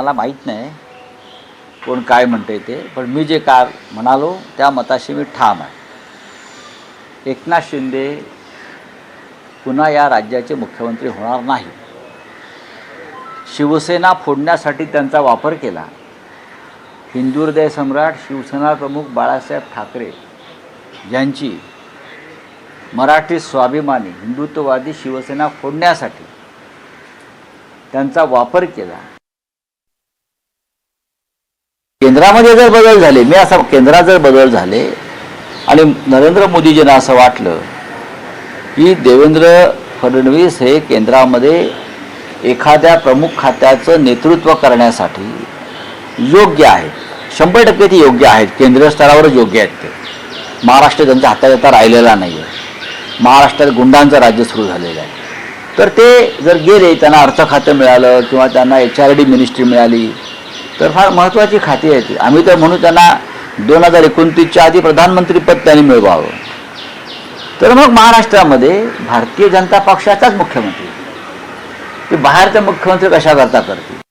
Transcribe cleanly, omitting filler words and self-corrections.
मला माहीत नाही कोण काय म्हणते ते, पण मी जे काय म्हणालो त्या मताशी मी ठाम आहे. एकनाथ शिंदे पुन्हा या राज्याचे मुख्यमंत्री होणार नाही. शिवसेना फोडण्यासाठी त्यांचा वापर केला. हिंदू हृदय सम्राट शिवसेना प्रमुख बाळासाहेब ठाकरे यांची मराठी स्वाभिमानी हिंदुत्ववादी शिवसेना फोडण्यासाठी त्यांचा वापर केला. केंद्रामध्ये जर बदल झाले, मी असं केंद्रात जर बदल झाले आणि नरेंद्र मोदीजींना असं वाटलं की देवेंद्र फडणवीस हे केंद्रामध्ये एखाद्या प्रमुख खात्याचं नेतृत्व करण्यासाठी योग्य आहेत, 100% ते योग्य आहेत, केंद्रीय स्तरावरच योग्य आहेत, ते महाराष्ट्र त्यांच्या हातात आता राहिलेला नाही आहे. महाराष्ट्रात गुंडांचं राज्य सुरू झालेलं आहे. तर ते जर गेले, त्यांना अर्थ खातं मिळालं किंवा त्यांना HRD मिनिस्ट्री मिळाली तर फार महत्त्वाची खाती आहेत. आम्ही तर म्हणू त्यांना 2029च्या आधी प्रधानमंत्रीपद त्यांनी मिळवावं. तर मग महाराष्ट्रामध्ये भारतीय जनता पक्षाचाच मुख्यमंत्री, ते बाहेरचा मुख्यमंत्री कशा करता करतील.